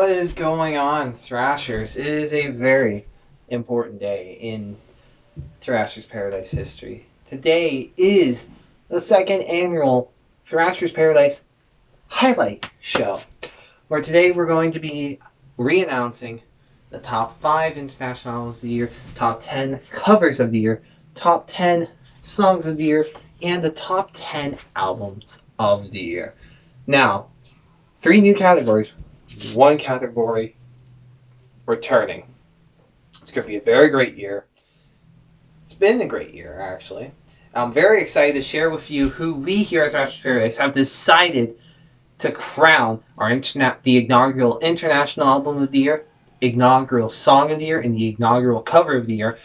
What is going on, Thrashers? It is a very important day in Thrashers Paradise history. Today is the second annual Thrashers Paradise highlight show, where today we're going to be re-announcing the top 5 international albums of the year, top 10 covers of the year, top 10 songs of the year, and the top 10 albums of the year. Now, 3 new categories. One category returning. It's going to be a very great year. It's been a great year, actually. I'm very excited to share with you who we here at Thrashers Paradise have decided to crown the inaugural international album of the year, inaugural song of the year, and the inaugural cover of the year,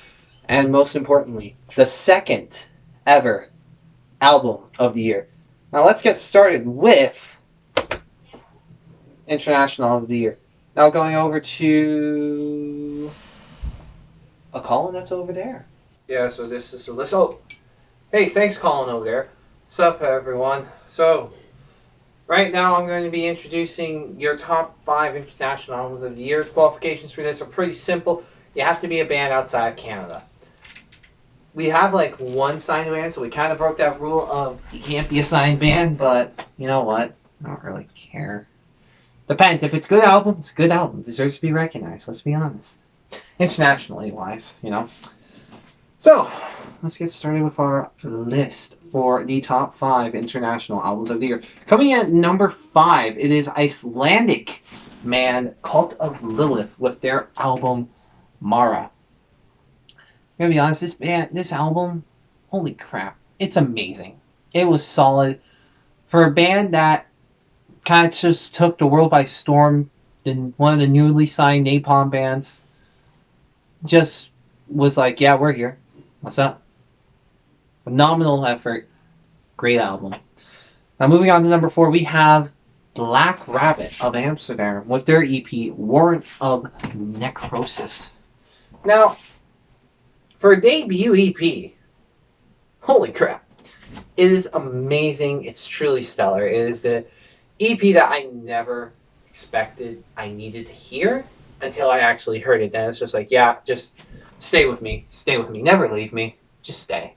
and most importantly, the second ever album of the year. Now let's get started with International of the Year. Now going over to a Colin that's over there. Yeah, so this is a list. Oh, hey, thanks Colin over there. What's up, everyone? So, right now I'm going to be introducing your top 5 international albums of the year. The qualifications for this are pretty simple. You have to be a band outside of Canada. We have like one signed band, so we kind of broke that rule of you can't be a signed band, but you know what? I don't really care. Depends. If it's a good album, it's a good album. It deserves to be recognized, let's be honest. Internationally wise, you know. So, let's get started with our list for the top 5 international albums of the year. Coming in at number 5, it is Icelandic band Cult of Lilith with their album Mara. I'm gonna be honest, this album, holy crap, it's amazing. It was solid. For a band that kind of just took the world by storm, in one of the newly signed Napalm bands, just was like, yeah, we're here. What's up? Phenomenal effort. Great album. Now moving on to number 4, we have Black Rabbit of Amsterdam with their EP, Warrant of Necrosis. Now, for a debut EP, holy crap. It is amazing. It's truly stellar. It is the EP that I never expected I needed to hear until I actually heard it. Then it's just like, yeah, just stay with me. Stay with me. Never leave me. Just stay.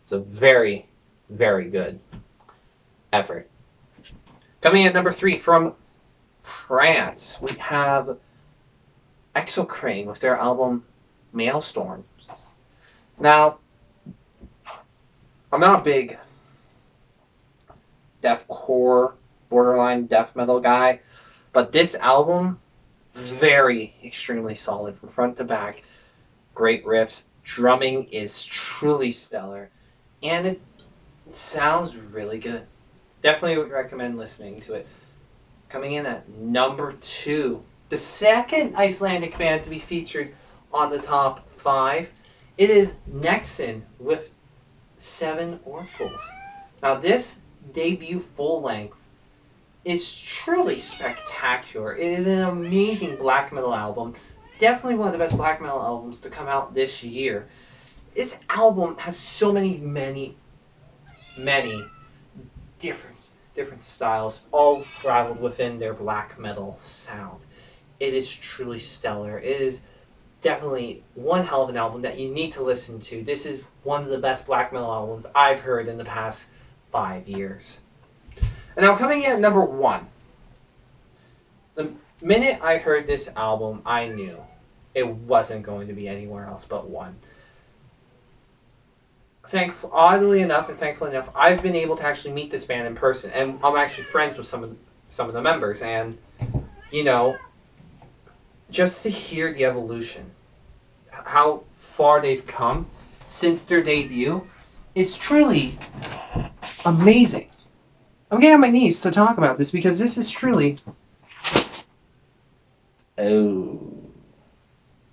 It's a very, very good effort. Coming in at number 3 from France, we have Exocrane with their album Maelstrom. Now, I'm not a big deathcore, borderline death metal guy, but this album, very extremely solid from front to back. Great riffs. Drumming is truly stellar, and it sounds really good. Definitely would recommend listening to it. Coming in at number 2, the second Icelandic band to be featured on the top 5, it is Nexon with 7 Oracles. Now this debut full length is truly spectacular. It is an amazing black metal album. Definitely one of the best black metal albums to come out this year. This album has so many different styles, all rivaled within their black metal sound. It is truly stellar. It is definitely one hell of an album that you need to listen to. This is one of the best black metal albums I've heard in the past 5 years. And now coming in at number 1. The minute I heard this album, I knew it wasn't going to be anywhere else but 1. Oddly enough and thankfully enough, I've been able to actually meet this band in person, and I'm actually friends with some of the members, and you know, just to hear the evolution, how far they've come since their debut, is truly amazing. I'm getting on my knees to talk about this because this is truly... Oh.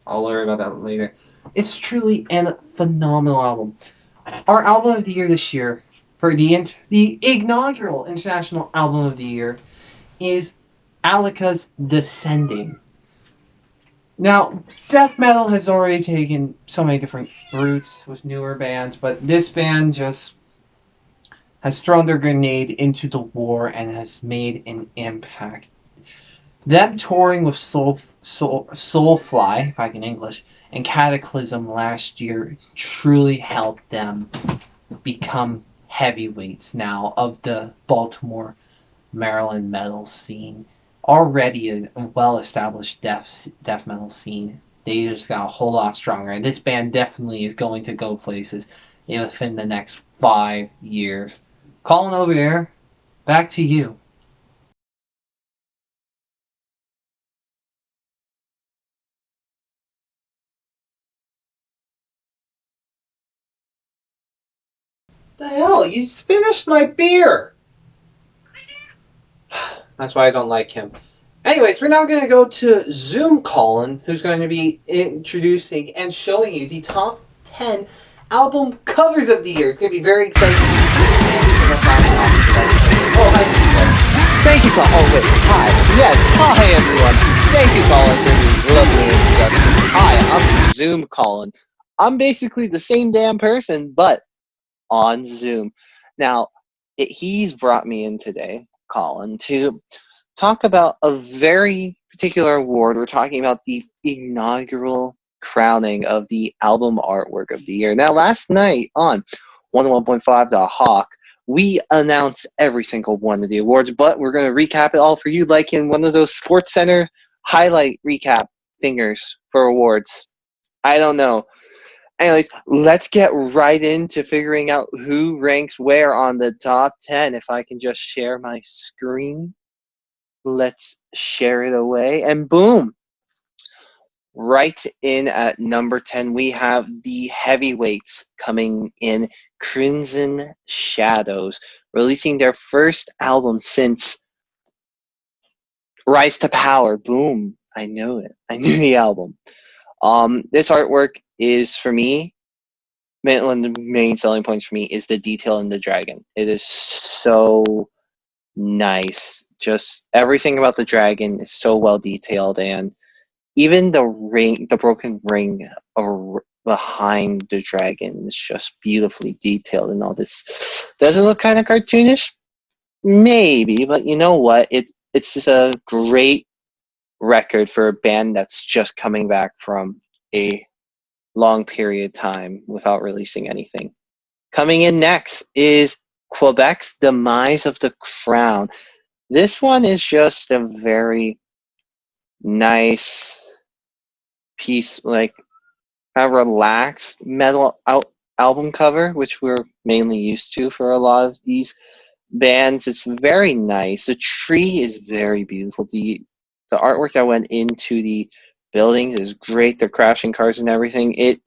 I'll worry about that later. It's truly a phenomenal album. Our album of the year this year, for the inaugural international album of the year, is Alukah's Descending. Now, death metal has already taken so many different routes with newer bands, but this band just has thrown their grenade into the war and has made an impact. Them touring with Soulfly, if I can English, and Cataclysm last year truly helped them become heavyweights now of the Baltimore, Maryland metal scene. Already a well-established death metal scene. They just got a whole lot stronger, and this band definitely is going to go places within the next 5 years. Colin over there, back to you. The hell? You just finished my beer! That's why I don't like him. Anyways, we're now going to go to Zoom Colin, who's going to be introducing and showing you the top 10 album covers of the year. It's going to be very exciting. Oh, hi, people. Thank you, Colin. Oh, wait. Hi. Yes. Hi, everyone. Thank you, Colin, for the lovely introduction. Hi, I'm Zoom Colin. I'm basically the same damn person, but on Zoom. Now, he's brought me in today, Colin, to talk about a very particular award. We're talking about the inaugural crowning of the album artwork of the year. Now, last night on 101.5 The Hawk, we announced every single one of the awards, but we're going to recap it all for you like in one of those Sports Center highlight recap thingers for awards. I don't know. Anyways, let's get right into figuring out who ranks where on the top 10. If I can just share my screen. Let's share it away, and boom! Right in at number 10, we have the heavyweights coming in. Crimson Shadows, releasing their first album since Rise to Power. Boom! I knew it. I knew the album. This artwork is, for me, one of the main selling points for me is the detail in the dragon. It is so nice. Just everything about the dragon is so well detailed, and even the ring, the broken ring behind the dragon is just beautifully detailed and all this. Does it look kind of cartoonish? Maybe, but you know what? It's just a great record for a band that's just coming back from a long period of time without releasing anything. Coming in next is Quebec's Demise of the Crown. This one is just a very nice piece, like a relaxed metal album cover, which we're mainly used to for a lot of these bands. It's very nice. The tree is very beautiful. The artwork that went into the buildings is great. The crashing cars and everything. It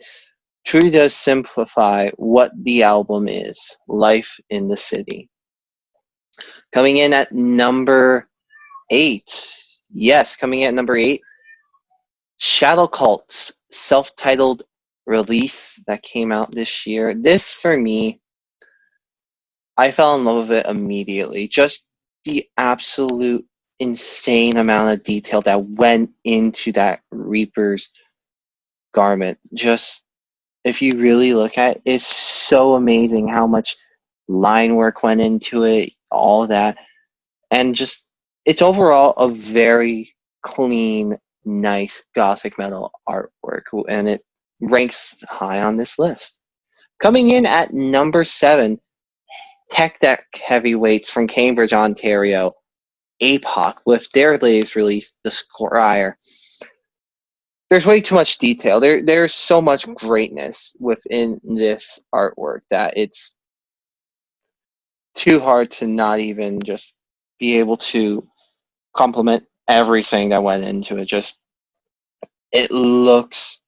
truly does simplify what the album is. Life in the City. Coming in at number 8. Yes, coming in at number 8. Shadow Cult's self-titled release that came out this year. This, for me, I fell in love with it immediately. Just the absolute insane amount of detail that went into that Reaper's garment. Just, if you really look at it, it's so amazing how much line work went into it, all that. And just, it's overall a very clean, nice gothic metal artwork, and it ranks high on this list. Coming in at number 7, Tech Deck heavyweights from Cambridge, Ontario, APOC, with their latest release, The Scryer. There's way too much detail. There's so much greatness within this artwork that it's too hard to not even just be able to compliment everything that went into it. Just, it looks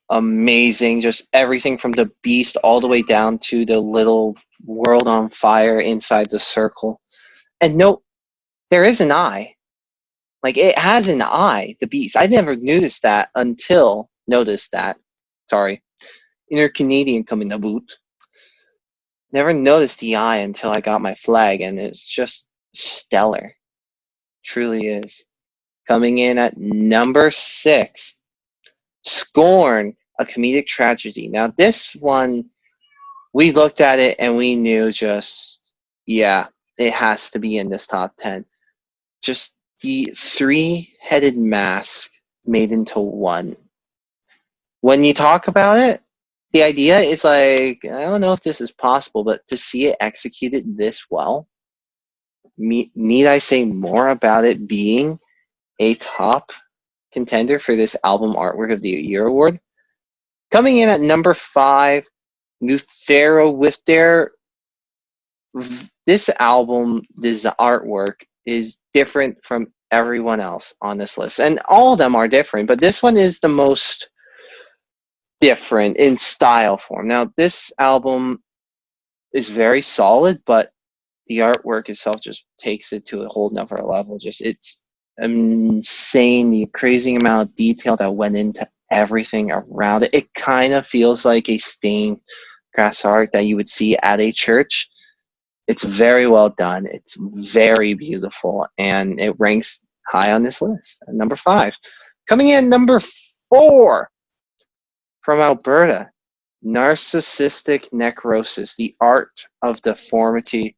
amazing. Just everything from the beast all the way down to the little world on fire inside the circle. And note, there is an eye. Like, it has an eye, the beast. I never noticed that until sorry, inner Canadian coming to boot. Never noticed the eye until I got my flag, and it's just stellar. Truly is. Coming in at number 6, Scorn, a comedic tragedy. Now, this one, we looked at it and we knew just, yeah, it has to be in this top 10. Just the three-headed mask made into one. When you talk about it, the idea is like, I don't know if this is possible, but to see it executed this well, need I say more about it being a top contender for this album artwork of the year award? Coming in at number 5, Nuthero with their this album, this artwork is different from everyone else on this list, and all of them are different, but this one is the most different in style form. Now, this album is very solid, but the artwork itself just takes it to a whole nother level. Just it's insane, the crazy amount of detail that went into everything around it. It kind of feels like a stained glass art that you would see at a church. It's very well done. It's very beautiful, and it ranks high on this list at number 5. Coming in number 4 from Alberta, Narcissistic Necrosis, the Art of Deformity.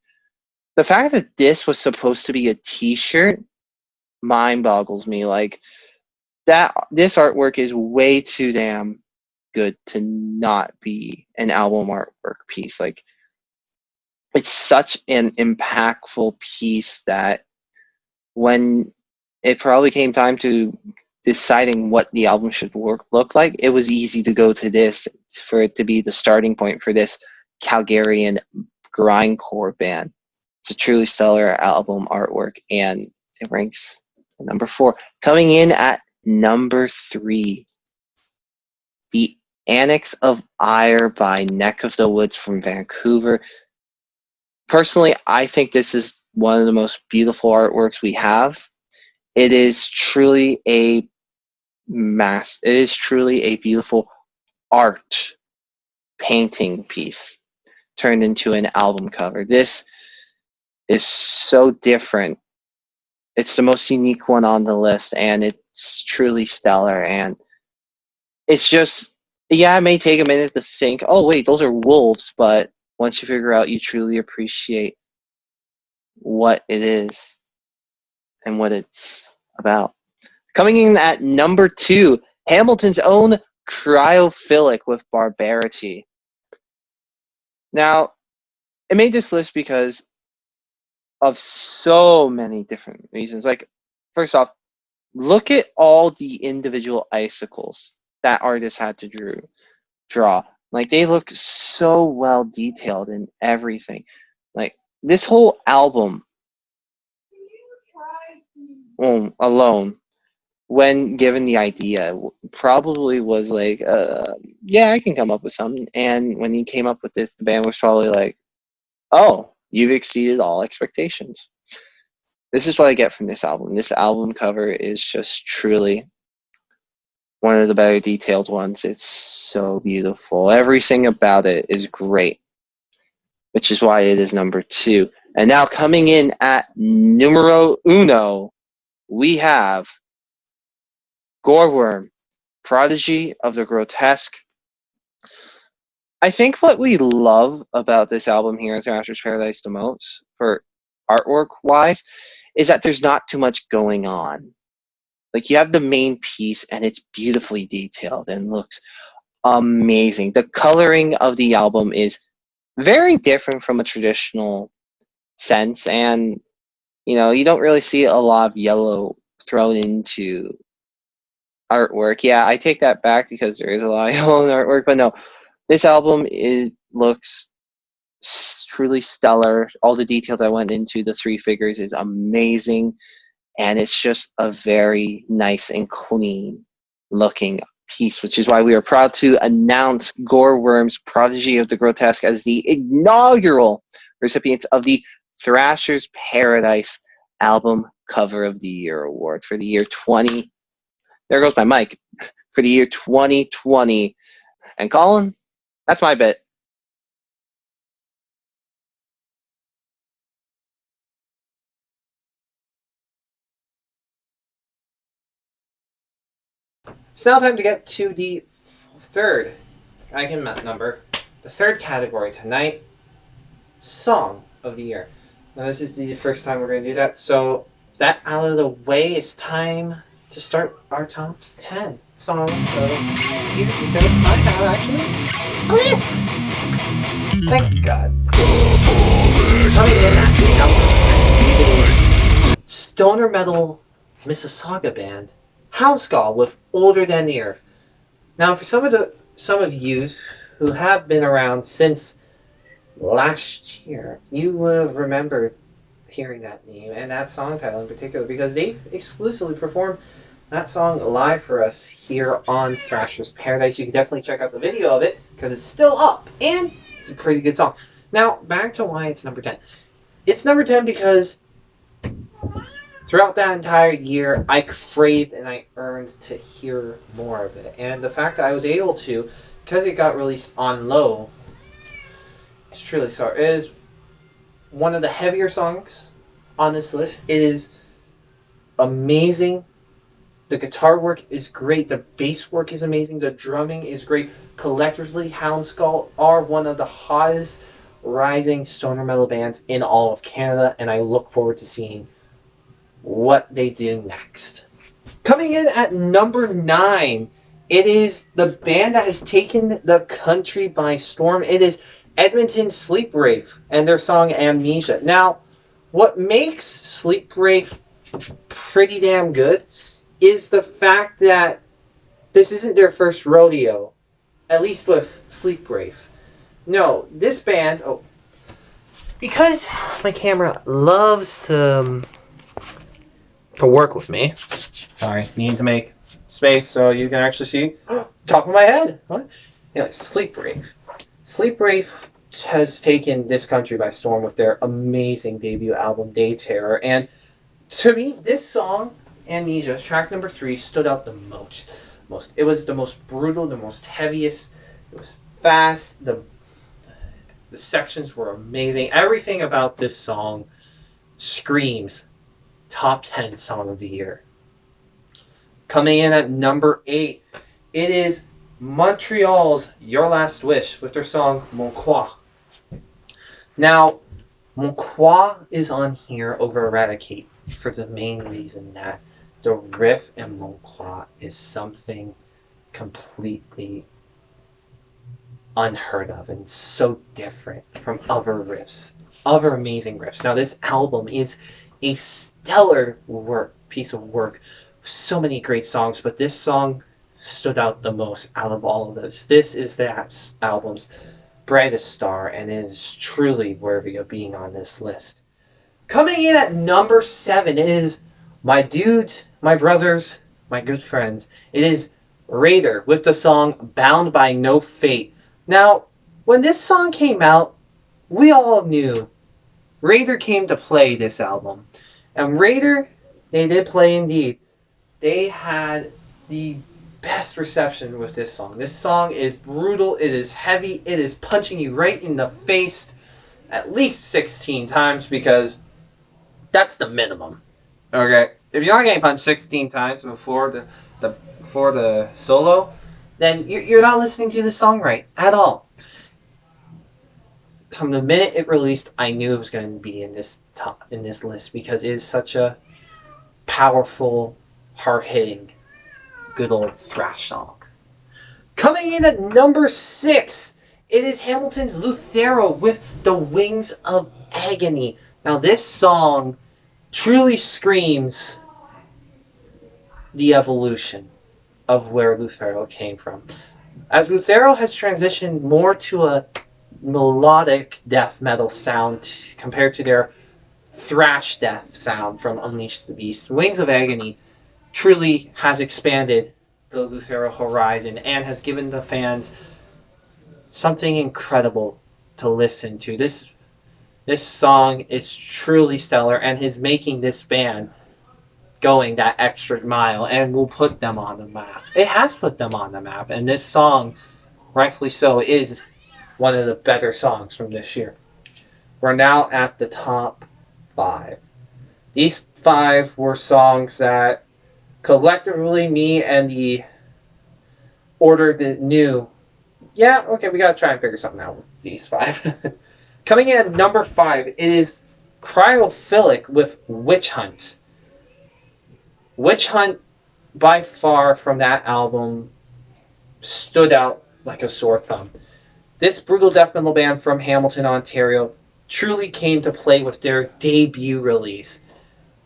The fact that this was supposed to be a t-shirt mind boggles me. Like, that this artwork is way too damn good to not be an album artwork piece. Like, it's such an impactful piece that when it probably came time to deciding what the album should look like, it was easy to go to this for it to be the starting point for this Calgarian grindcore band. It's a truly stellar album artwork, and it ranks at number 4. Coming in at number 3, The Annex of Ire by Neck of the Woods from Vancouver. Personally, I think this is one of the most beautiful artworks we have. It is truly a beautiful art painting piece turned into an album cover. This is so different. It's the most unique one on the list, and it's truly stellar. And it's just, yeah, it may take a minute to think, oh, wait, those are wolves, but once you figure out, you truly appreciate what it is and what it's about. Coming in at number 2, Hamilton's own Cryophilic with Barbarity. Now, I made this list because of so many different reasons. Like, first off, look at all the individual icicles that artists had to draw. Like, they look so well detailed in everything. Like, this whole album alone, when given the idea, probably was like, yeah, I can come up with something. And when he came up with this, the band was probably like, oh, you've exceeded all expectations. This is what I get from this album. This album cover is just truly one of the better detailed ones. It's so beautiful. Everything about it is great, which is why it is number 2. And now coming in at numero 1, we have Goreworm, Prodigy of the Grotesque. I think what we love about this album here at Thrashers Paradise the most, for artwork-wise, is that there's not too much going on. Like, you have the main piece, and it's beautifully detailed and looks amazing. The coloring of the album is very different from a traditional sense, and, you know, you don't really see a lot of yellow thrown into artwork. Yeah, I take that back because there is a lot of yellow in artwork, but no, this album looks truly stellar. All the detail that went into the 3 figures is amazing, and it's just a very nice and clean looking piece, which is why we are proud to announce Goreworm's Prodigy of the Grotesque as the inaugural recipients of the Thrashers Paradise Album Cover of the Year Award for the year 20. There goes my mic. For the year 2020. And Colin, that's my bit. It's now time to get to the third number. The third category tonight, Song of the Year. Now, this is the first time we're going to do that, so that out of the way, it's time to start our top 10 songs of the year because I have actually a list. Thank God. Coming in at number 10 is stoner metal Mississauga band Houndskull with Older Than the Earth. Now, for some of you who have been around since last year, you will remember hearing that name and that song title in particular because they exclusively performed that song live for us here on Thrashers Paradise. You can definitely check out the video of it because it's still up and it's a pretty good song. Now, back to why it's number 10. It's number 10 because throughout that entire year, I craved and I earned to hear more of it. And the fact that I was able to, because it got released on low, it's truly sorry. It is one of the heavier songs on this list. It is amazing. The guitar work is great. The bass work is amazing. The drumming is great. Collectively, Houndskull are one of the hottest rising stoner metal bands in all of Canada, and I look forward to seeing what they do next. Coming in at number 9, it is the band that has taken the country by storm. It is Edmonton Sleep Rave and their song Amnesia. Now, what makes Sleep Rave pretty damn good is the fact that this isn't their first rodeo, at least with Sleep Rave. No, this band, because my camera loves to work with me. Sorry, need to make space so you can actually see top of my head. What? Sleep Rave. Sleep Rave has taken this country by storm with their amazing debut album, Day Terror. And to me, this song, Amnesia, track number 3, stood out the most. It was the most brutal, the most heaviest. It was fast. The sections were amazing. Everything about this song screams top 10 song of the year. Coming in at number 8, it is Montreal's Your Last Wish with their song Mon Croix. Now, Mon Croix is on here over Eradicate for the main reason that the riff in Mon Croix is something completely unheard of and so different from other riffs, other amazing riffs. Now, this album is a stellar piece of work, so many great songs, but this song stood out the most out of all of those. This is that album's brightest star and is truly worthy of being on this list. Coming in at number 7 is my dudes, my brothers, my good friends. It is Raider with the song Bound by No Fate. Now, when this song came out, we all knew Raider came to play this album. And Raider, they did play indeed. They had the best reception with this song. This song is brutal, it is heavy, it is punching you right in the face at least 16 times because that's the minimum. Okay? If you're not getting punched 16 times before the solo, then you're not listening to the song right at all. From the minute it released, I knew it was going to be in this list because it is such a powerful, hard-hitting, good old thrash song. Coming in at number 6, it is Hamilton's Luthero with The Wings of Agony. Now, this song truly screams the evolution of where Luthero came from. As Luthero has transitioned more to a melodic death metal sound compared to their thrash death sound from Unleash the Beast, Wings of Agony truly has expanded the Luthero horizon and has given the fans something incredible to listen to. This song is truly stellar and is making this band going that extra mile and will put them on the map. It has put them on the map, and this song, rightfully so, is one of the better songs from this year. We're now at the top 5. These 5 were songs that collectively me and the order that knew, yeah, okay, we gotta try and figure something out with these 5. Coming in at number 5, it is Cryophilic with Witch Hunt. Witch Hunt, by far from that album, stood out like a sore thumb. This brutal death metal band from Hamilton, Ontario, truly came to play with their debut release.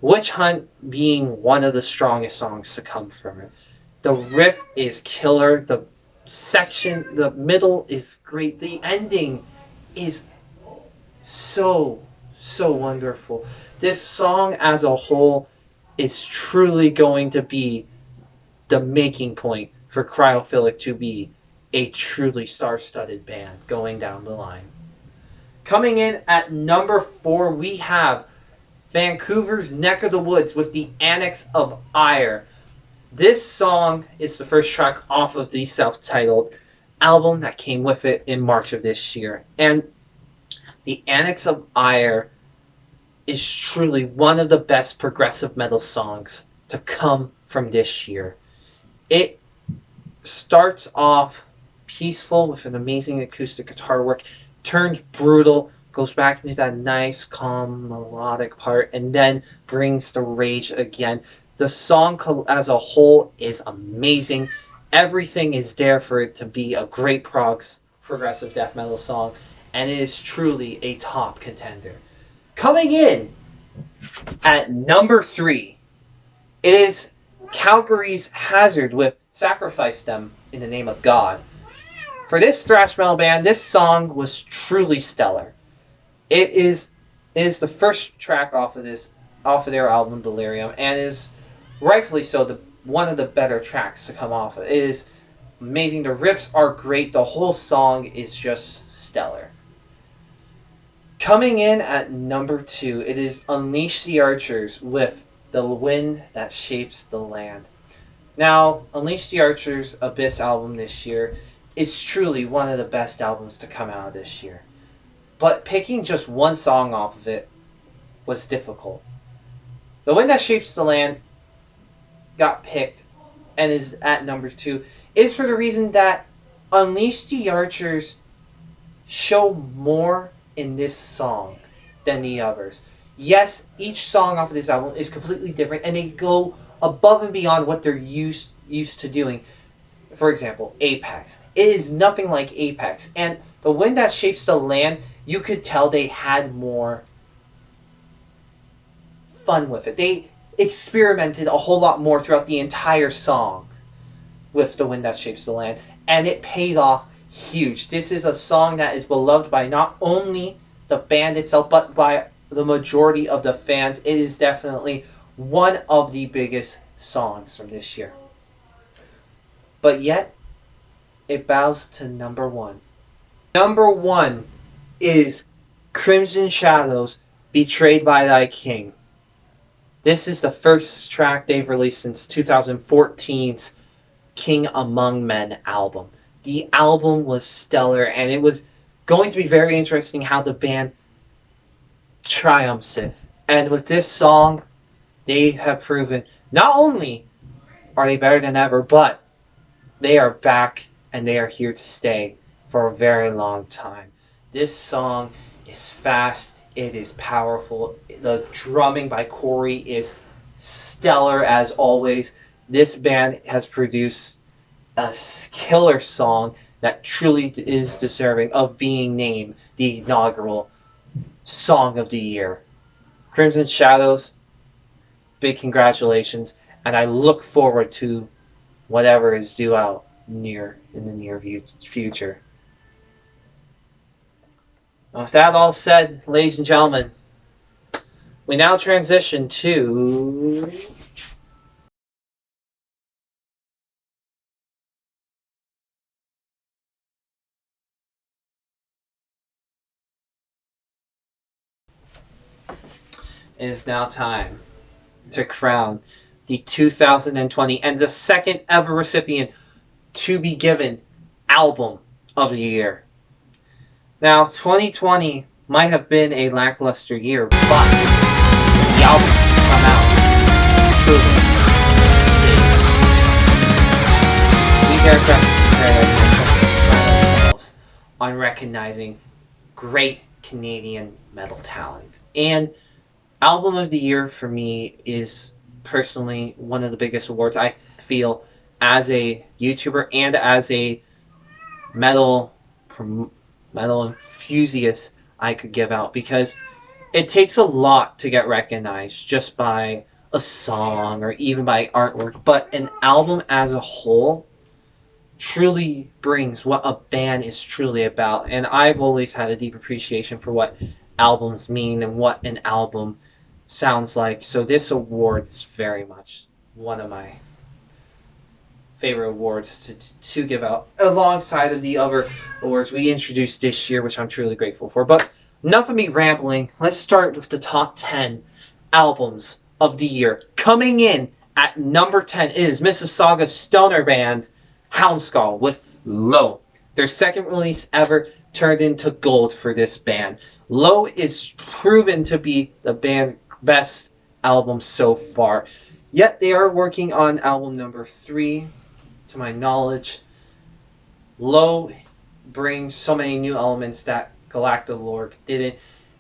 Witch Hunt being one of the strongest songs to come from it. The riff is killer. The middle is great. The ending is so wonderful. This song as a whole is truly going to be the making point for Cryophilic to be a truly star-studded band going down the line. Coming in at number 4, we have Vancouver's Neck of the Woods with the Annex of Ire. This song is the first track off of the self-titled album that came with it in March of this year. And the Annex of Ire is truly one of the best progressive metal songs to come from this year. It starts off peaceful with an amazing acoustic guitar work, turns brutal, goes back into that nice, calm, melodic part, and then brings the rage again. The song as a whole is amazing. Everything is there for it to be a great progressive death metal song, and it is truly a top contender. Coming in at number 3, it is Calgary's Hazard with Sacrifice Them in the Name of God. For this thrash metal band, this song was truly stellar. It is the first track off of their album Delirium, and is rightfully so one of the better tracks to come off of. It is amazing. The riffs are great. The whole song is just stellar. Coming in at number 2, it is Unleash the Archers with The Wind That Shapes the Land. Now, Unleash the Archers' Abyss album this year is truly one of the best albums to come out of this year. But picking just one song off of it was difficult. The Wind That Shapes the Land got picked and is at number 2 is for the reason that Unleash the Archers show more in this song than the others. Yes, each song off of this album is completely different, and they go above and beyond what they're used to doing. For example, Apex. It is nothing like Apex. And The Wind That Shapes the Land, you could tell they had more fun with it. They experimented a whole lot more throughout the entire song with The Wind That Shapes the Land, and it paid off huge. This is a song that is beloved by not only the band itself, but by the majority of the fans. It is definitely one of the biggest songs from this year. But yet, it bows to number 1. Number 1 is Crimson Shadows, Betrayed by Thy King. This is the first track they've released since 2014's King Among Men album. The album was stellar, and it was going to be very interesting how the band triumphs it. And with this song, they have proven not only are they better than ever, but they are back and they are here to stay for a very long time. This song is fast, it is powerful. The drumming by Corey is stellar as always. This band has produced a killer song that truly is deserving of being named the inaugural Song of the Year. Crimson Shadows, big congratulations, and I look forward to whatever is due out in the near future. Now, with that all said, ladies and gentlemen, we now transition to it is now time to crown the 2020 and the second ever recipient to be given Album of the Year. Now, 2020 might have been a lackluster year, but the album come out truly amazing. We here at Thrashers Paradise pride ourselves on recognizing great Canadian metal talent. And Album of the Year for me is personally one of the biggest awards I feel as a YouTuber and as a metal enthusiast I could give out, because it takes a lot to get recognized just by a song or even by artwork, but an album as a whole truly brings what a band is truly about. And I've always had a deep appreciation for what albums mean and what an album sounds like. So this award is very much one of my favorite awards to give out, alongside of the other awards we introduced this year, which I'm truly grateful for. But enough of me rambling. Let's start with the top 10 albums of the year. Coming in at number 10 is Mississauga stoner band Houndskull with Low. Their second release ever turned into gold for this band. Low is proven to be the band's best album so far. Yet they are working on album number 3, to my knowledge. Low brings so many new elements that Galactalord didn't.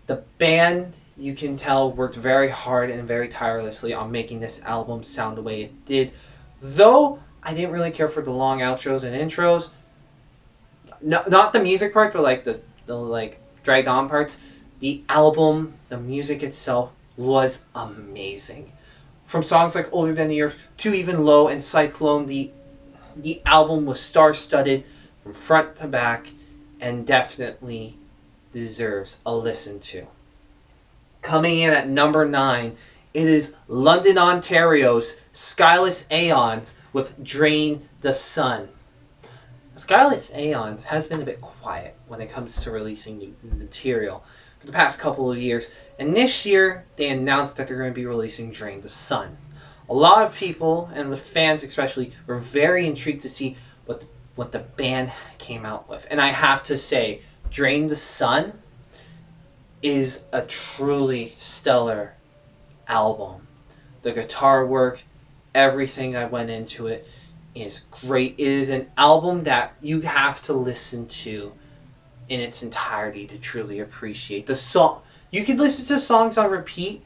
The band, you can tell, worked very hard and very tirelessly on making this album sound the way it did. Though I didn't really care for the long outros and intros. Not the music part, but like the like dragged on parts. The album, the music itself was amazing. From songs like Older Than the Earth to even Low and Cyclone, the album was star-studded from front to back and definitely deserves a listen to. Coming in at number 9, it is London, Ontario's Skyless Aeons with Drain the Sun. Skyless Aeons has been a bit quiet when it comes to releasing new material for the past couple of years, and this year they announced that they're going to be releasing Drain the Sun. A lot of people, and the fans especially, were very intrigued to see what the band came out with. And I have to say, Drain the Sun is a truly stellar album. The guitar work, everything that went into it is great. It is an album that you have to listen to in its entirety to truly appreciate the song. You can listen to songs on repeat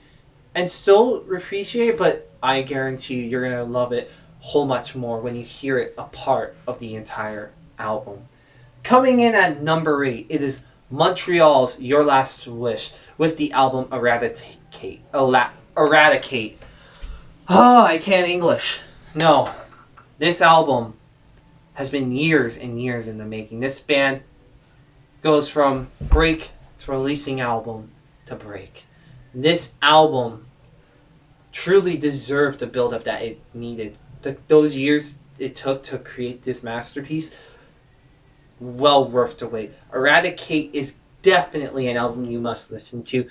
and still appreciate it, but I guarantee you, you're going to love it a whole much more when you hear it a part of the entire album. Coming in at number 8, it is Montreal's Your Last Wish with the album Eradicate. Eradicate. Oh, I can't English. No. This album has been years and years in the making. This band goes from break to releasing album to break. This album truly deserved the build-up that it needed. Those years it took to create this masterpiece, well worth the wait. Eradicate is definitely an album you must listen to.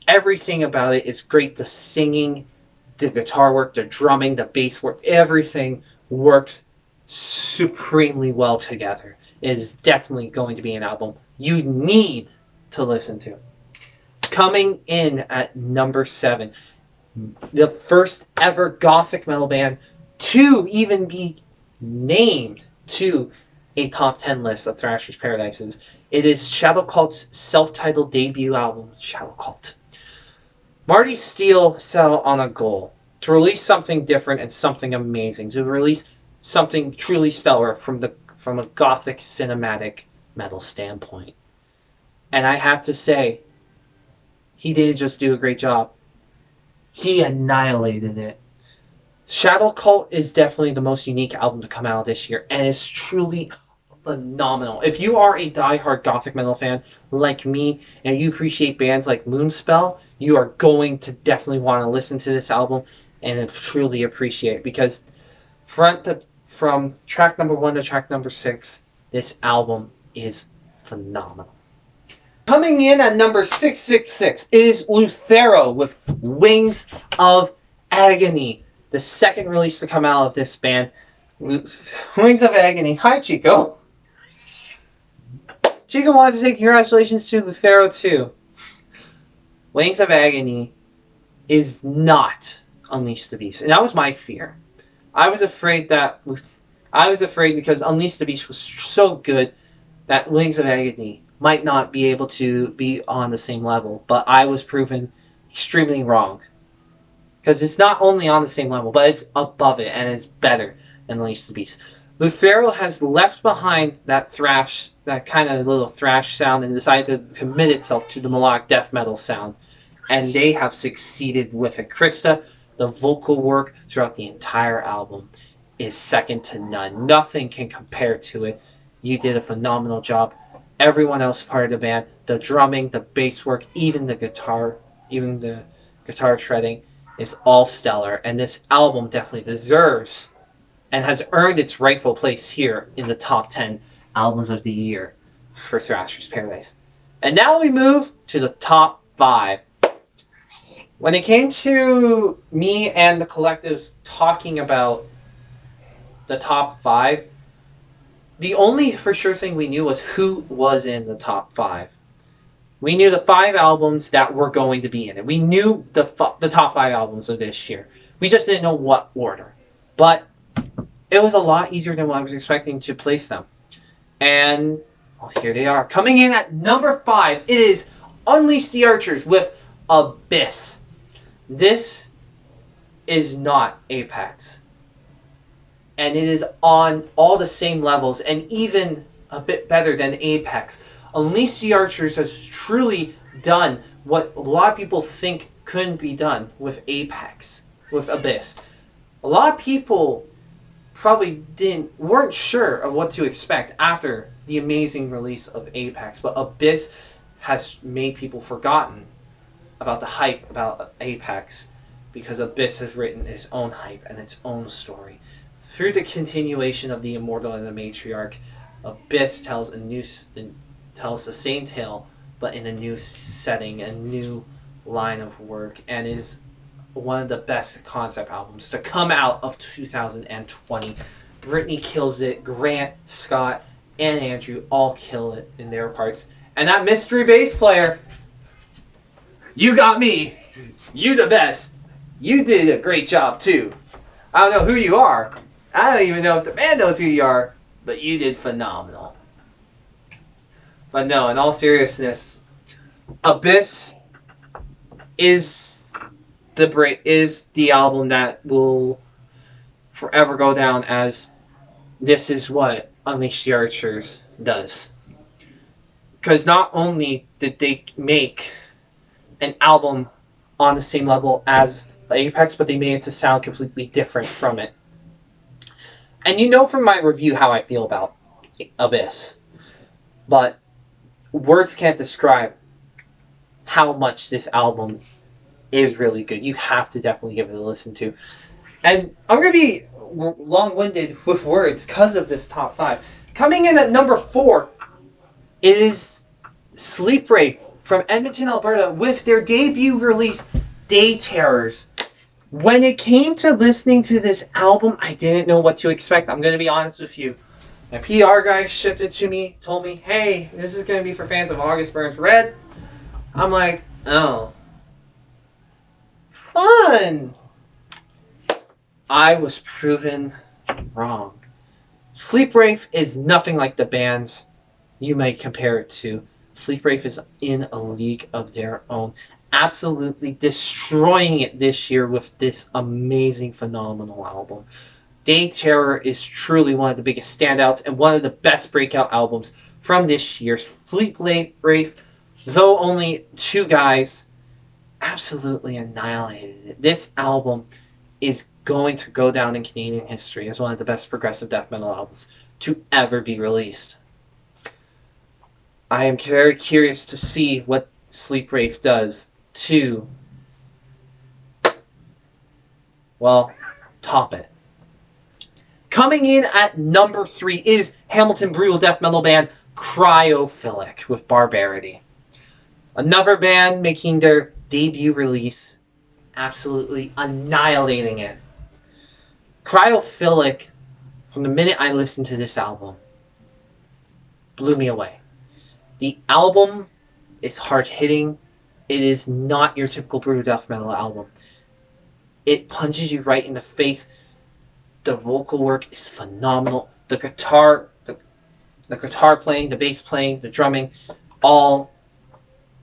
Everything about it is great. The singing, the guitar work, the drumming, the bass work, everything works supremely well together. It is definitely going to be an album you need to listen to. Coming in at number 7, the first ever gothic metal band to even be named to a top 10 list of Thrashers Paradises. It is Shadow Cult's self-titled debut album, Shadow Cult. Marty Steele set out on a goal to release something different and something amazing, to release something truly stellar from a gothic cinematic metal standpoint. And I have to say, he didn't just do a great job. He annihilated it. Shadow Cult is definitely the most unique album to come out this year, and it's truly phenomenal. If you are a diehard gothic metal fan like me, and you appreciate bands like Moonspell, you are going to definitely want to listen to this album and truly appreciate it, because from track number 1 to track number 6, this album is phenomenal. Coming in at number 666 is Luthero with Wings of Agony, the second release to come out of this band. Wings of Agony. Hi, Chico. Chico wanted to say congratulations to Luthero too. Wings of Agony is not Unleash the Beast, and that was my fear. I was afraid because Unleash the Beast was so good that Wings of Agony might not be able to be on the same level, but I was proven extremely wrong. Because it's not only on the same level, but it's above it, and it's better than Unleash the Beast. Lucero has left behind that thrash, that kind of little thrash sound, and decided to commit itself to the melodic death metal sound. And they have succeeded with it. Krista, the vocal work throughout the entire album is second to none. Nothing can compare to it. You did a phenomenal job. Everyone else part of the band, the drumming, the bass work, even the guitar shredding is all stellar. And this album definitely deserves and has earned its rightful place here in the top 10 albums of the year for Thrashers Paradise. And now we move to the top 5. When it came to me and the collectives talking about the top 5, the only for sure thing we knew was who was in the top 5. We knew the 5 albums that were going to be in it. We knew the top 5 albums of this year. We just didn't know what order. But it was a lot easier than what I was expecting to place them. And here they are. Coming in at number 5, it is Unleash the Archers with Abyss. This is not Apex. And it is on all the same levels and even a bit better than Apex. Unleash the Archers has truly done what a lot of people think couldn't be done with Apex, with Abyss. A lot of people probably weren't sure of what to expect after the amazing release of Apex, but Abyss has made people forgotten about the hype about Apex because Abyss has written its own hype and its own story. Through the continuation of the Immortal and the Matriarch, Abyss tells the same tale, but in a new setting, a new line of work, and is one of the best concept albums to come out of 2020. Brittany kills it, Grant, Scott, and Andrew all kill it in their parts. And that mystery bass player, you got me. You the best. You did a great job too. I don't know who you are. I don't even know if the band knows who you are, but you did phenomenal. But no, in all seriousness, Abyss is the album that will forever go down as this is what Unleash the Archers does. Because not only did they make an album on the same level as Apex, but they made it to sound completely different from it. And you know from my review how I feel about Abyss. But words can't describe how much this album is really good. You have to definitely give it a listen to. And I'm going to be long-winded with words because of this top 5. Coming in at number 4 is Sleep Wraith from Edmonton, Alberta, with their debut release, Day Terrors. When it came to listening to this album, I didn't know what to expect. I'm going to be honest with you. My PR guy shipped it to me, told me, hey, this is going to be for fans of August Burns Red. I'm like, oh. Fun! I was proven wrong. Sleep Wraith is nothing like the bands you may compare it to. Sleep Wraith is in a league of their own. Absolutely destroying it this year with this amazing, phenomenal album. Day Terror is truly one of the biggest standouts and one of the best breakout albums from this year. Sleep Wraith, though only 2 guys, absolutely annihilated it. This album is going to go down in Canadian history as one of the best progressive death metal albums to ever be released. I am very curious to see what Sleep Wraith does to, well, top it. Coming in at number 3 is Hamilton brutal death metal band Cryophilic with Barbarity. Another band making their debut release, absolutely annihilating it. Cryophilic, from the minute I listened to this album, blew me away. The album is hard-hitting. It is not your typical brutal death metal album. It punches you right in the face. The vocal work is phenomenal. The guitar playing, the bass playing, the drumming, all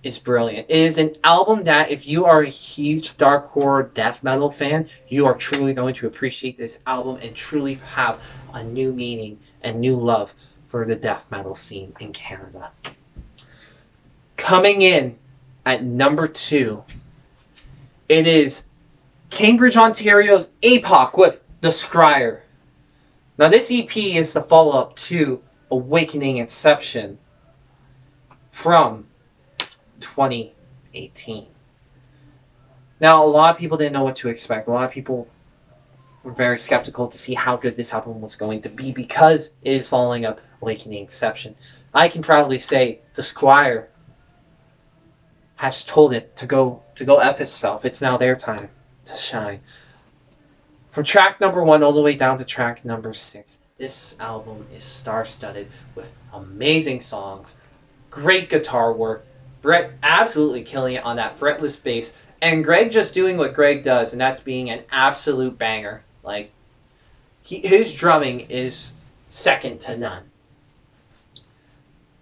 is brilliant. It is an album that, if you are a huge darkcore death metal fan, you are truly going to appreciate this album and truly have a new meaning and new love for the death metal scene in Canada. Coming in at number 2, it is Cambridge, Ontario's APOC with The Scryer. Now, this EP is the follow-up to Awakening Inception from 2018. Now, a lot of people didn't know what to expect. A lot of people were very skeptical to see how good this album was going to be because it is following up Awakening Inception. I can proudly say The Squire has told it to go F itself. It's now their time to shine. From track number 1 all the way down to track number 6, this album is star-studded with amazing songs, great guitar work, Brett absolutely killing it on that fretless bass, and Greg just doing what Greg does, and that's being an absolute banger. Like, his drumming is second to none.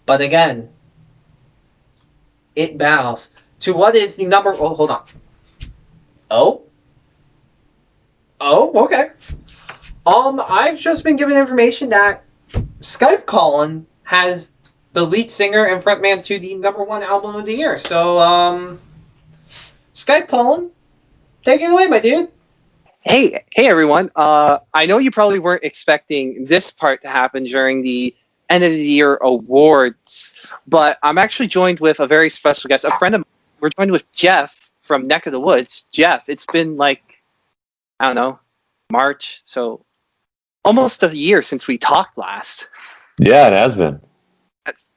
But again, it bows to what is the number... Oh, hold on. Oh, okay. I've just been given information that Skype Colin has the lead singer and frontman to the number 1 album of the year. So, Skype Colin, take it away, my dude. Hey everyone. I know you probably weren't expecting this part to happen during the end of the year awards, but I'm actually joined with a very special guest, a friend of mine. We're joined with Jeff from Neck of the Woods. Jeff, it's been like, I don't know, March, so almost a year since we talked last. Yeah, it has been.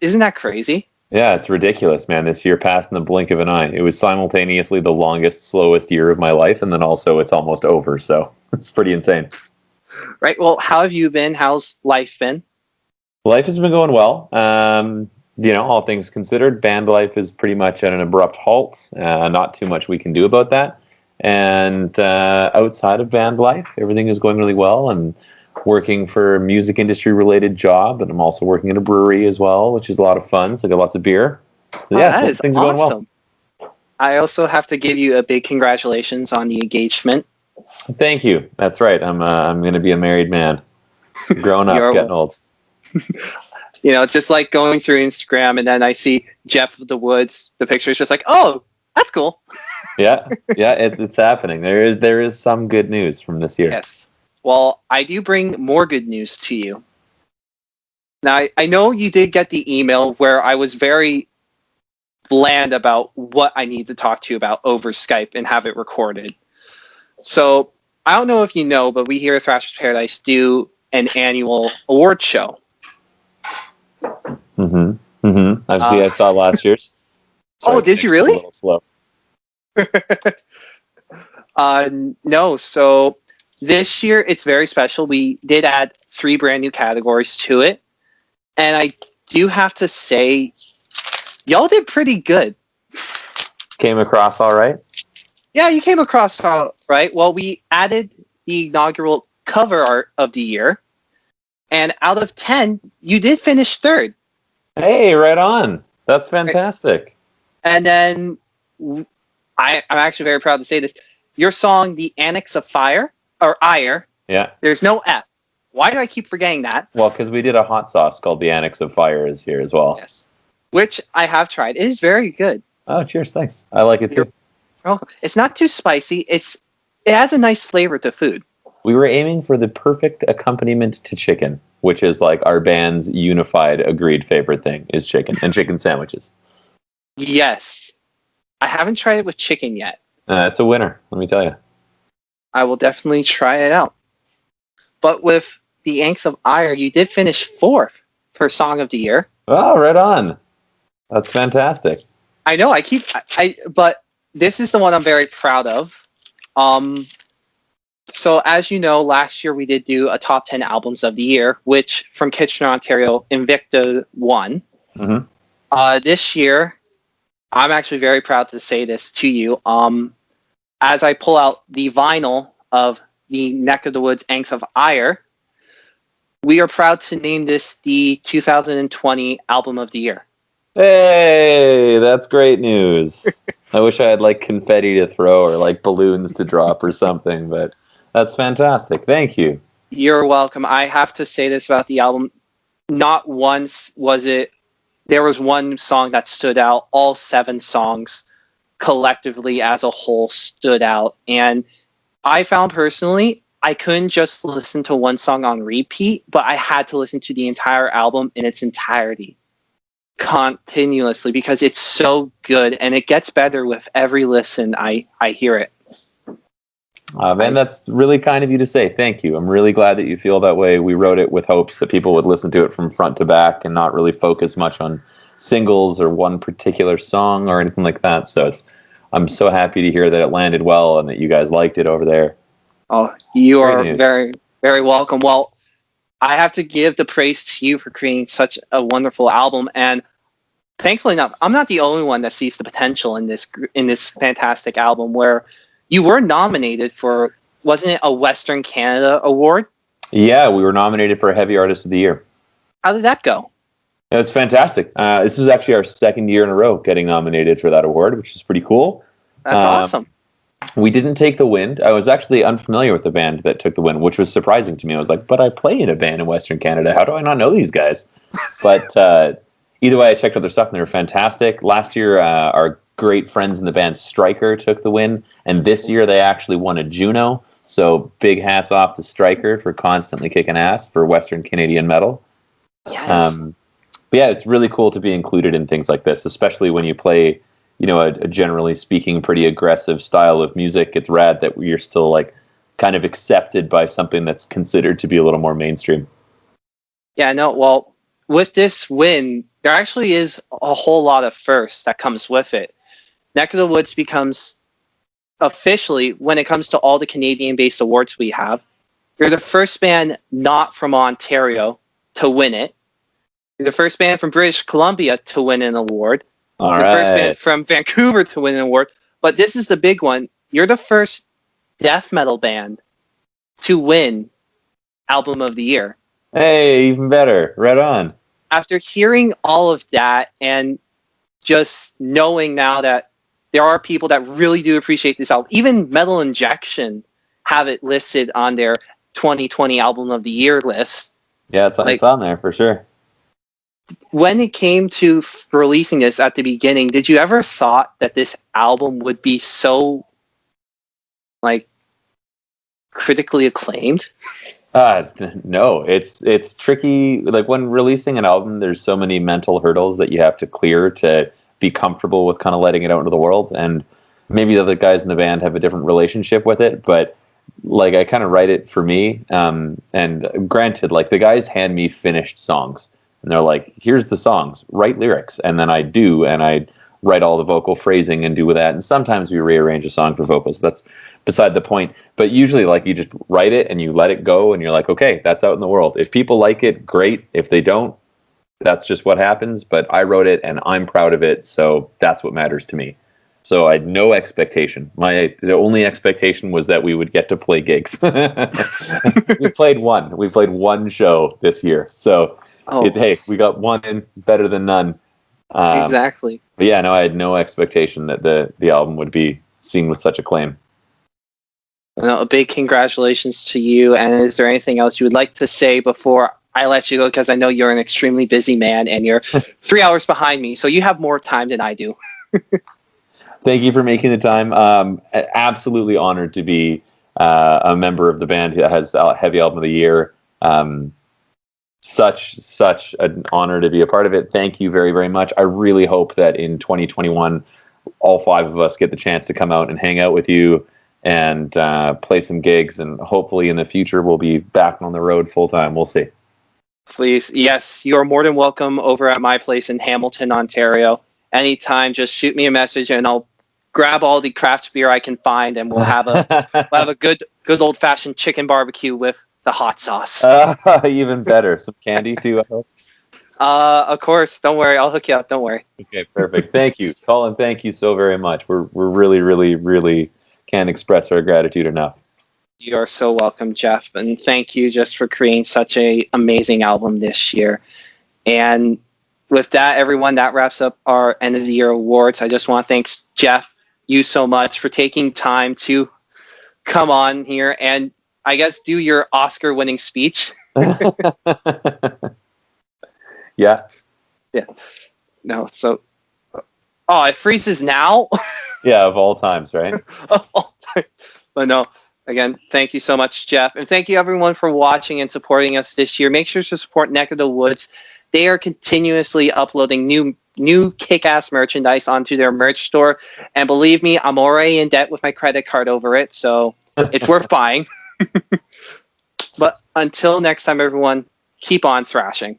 Isn't that crazy? Yeah, it's ridiculous, man. This year passed in the blink of an eye. It was simultaneously the longest, slowest year of my life, and then also it's almost over, so it's pretty insane. Right, well, how have you been? How's life been? Life has been going well. All things considered, band life is pretty much at an abrupt halt. Not too much we can do about that. And outside of band life, everything is going really well, and working for a music industry related job, and I'm also working at a brewery as well, which is a lot of fun. So I got lots of beer. So things are going well. I also have to give you a big congratulations on the engagement. Thank you. That's right. I'm going to be a married man. Growing up, getting old. Just like going through Instagram, and then I see Jeff of the Woods. The picture is just like, oh, that's cool. yeah, it's happening. There is some good news from this year. Yes. Well, I do bring more good news to you. Now, I know you did get the email where I was very bland about what I need to talk to you about over Skype and have it recorded. So, I don't know if you know, but we here at Thrashers Paradise do an annual award show. I saw last year's. So did you really? A little slow. No, so this year it's very special. We did add 3 brand new categories to it. And I do have to say, y'all did pretty good. Came across all right? Yeah, you came across all right. Well, we added the inaugural cover art of the year. And out of 10, you did finish 3rd. Hey, right on. That's fantastic. And then I'm actually very proud to say this. Your song, The Annex of Fire, or Ire. Yeah. There's no F. Why do I keep forgetting that? Well, because we did a hot sauce called The Annex of Fire is here as well. Yes. Which I have tried. It is very good. Oh, cheers. Thanks. I like it too. You're welcome. It's not too spicy. It has a nice flavor to food. We were aiming for the perfect accompaniment to chicken, which is like our band's unified, agreed favorite thing is chicken and chicken sandwiches. Yes. I haven't tried it with chicken yet. It's a winner, let me tell you. I will definitely try it out. But with The Annex of Ire, you did finish 4th for Song of the Year. Oh, right on. That's fantastic. I know, but this is the one I'm very proud of. So as you know, last year we did do a top 10 albums of the year, which from Kitchener, Ontario, Invicta won. Mm-hmm. This year, I'm actually very proud to say this to you. As I pull out the vinyl of the Neck of the Woods Annex of Ire, we are proud to name this the 2020 Album of the Year. Hey, that's great news. I wish I had like confetti to throw or like balloons to drop or something, but that's fantastic. Thank you. You're welcome. I have to say this about the album. Not once there was one song that stood out. All 7 songs collectively as a whole stood out. And I found personally, I couldn't just listen to one song on repeat, but I had to listen to the entire album in its entirety continuously because it's so good and it gets better with every listen I hear it. Man, that's really kind of you to say. Thank you. I'm really glad that you feel that way. We wrote it with hopes that people would listen to it from front to back and not really focus much on singles or one particular song or anything like that. So I'm so happy to hear that it landed well and that you guys liked it over there. Oh, you are very, very welcome. Well, I have to give the praise to you for creating such a wonderful album, and thankfully enough, I'm not the only one that sees the potential in this fantastic album. Where you were nominated for, wasn't it a Western Canada award? Yeah, we were nominated for Heavy Artist of the Year. How did that go? It was fantastic. This is actually our 2nd year in a row getting nominated for that award, which is pretty cool. That's awesome. We didn't take the win. I was actually unfamiliar with the band that took the win, which was surprising to me. I was like, but I play in a band in Western Canada. How do I not know these guys? But either way, I checked out their stuff, and they were fantastic. Last year, our great friends in the band Striker took the win, and this year they actually won a Juno. So big hats off to Striker for constantly kicking ass for Western Canadian metal. Yes. But yeah, it's really cool to be included in things like this, especially when you play, you know, a generally speaking pretty aggressive style of music. It's rad that you're still like kind of accepted by something that's considered to be a little more mainstream. Yeah, no, well, with this win, there actually is a whole lot of firsts that comes with it. Neck of the Woods becomes officially, when it comes to all the Canadian-based awards we have, you're the first band not from Ontario to win it. You're the first band from British Columbia to win an award. You're the first band from Vancouver to win an award. But this is the big one. You're the first death metal band to win Album of the Year. Hey, even better. Right on. After hearing all of that and just knowing now that there are people that really do appreciate this album, even Metal Injection have it listed on their 2020 Album of the Year list. Yeah, it's on there for sure. When it came to releasing this at the beginning, did you ever thought that this album would be so, like, critically acclaimed? No, it's tricky. Like when releasing an album, there's so many mental hurdles that you have to clear to be comfortable with kind of letting it out into the world. And maybe the other guys in the band have a different relationship with it, but like I kind of write it for me. And granted, like the guys hand me finished songs and they're like, here's the songs, write lyrics. And then I do, and I write all the vocal phrasing and do with that. And sometimes we rearrange a song for vocals. That's beside the point. But usually like you just write it and you let it go and you're like, okay, that's out in the world. If people like it, great. If they don't, that's just what happens. But I wrote it and I'm proud of it. So that's what matters to me. So I had no expectation. The only expectation was that we would get to play gigs. We played one show this year. So hey, we got one in, better than none. Exactly. But yeah, no, I had no expectation that the album would be seen with such acclaim. Well, a big congratulations to you. And is there anything else you would like to say before I let you go? Because I know you're an extremely busy man and you're 3 hours behind me. So you have more time than I do. Thank you for making the time. Absolutely honored to be a member of the band that has a Heavy Album of the Year. Such an honor to be a part of it. Thank you very, very much. I really hope that in 2021, all 5 of us get the chance to come out and hang out with you and play some gigs. And hopefully in the future, we'll be back on the road full time. We'll see. Please. Yes, you're more than welcome over at my place in Hamilton, Ontario. Anytime, just shoot me a message and I'll grab all the craft beer I can find and we'll have a good old fashioned chicken barbecue with the hot sauce. Even better. Some candy too, I hope. Of course. Don't worry. I'll hook you up. Don't worry. Okay, perfect. Thank you, Colin. Thank you so very much. We're really, really, really can't express our gratitude enough. You are so welcome, Jeff. And thank you just for creating such a amazing album this year. And with that, everyone, that wraps up our end of the year awards. I just want to thank Jeff, you so much for taking time to come on here and I guess do your Oscar winning speech. Yeah. No, so it freezes now. Yeah, of all times, right? But no, again, thank you so much, Jeff. And thank you everyone for watching and supporting us this year. Make sure to support Neck of the Woods. They are continuously uploading new kick-ass merchandise onto their merch store. And believe me, I'm already in debt with my credit card over it, so it's worth buying. But until next time, everyone, keep on thrashing.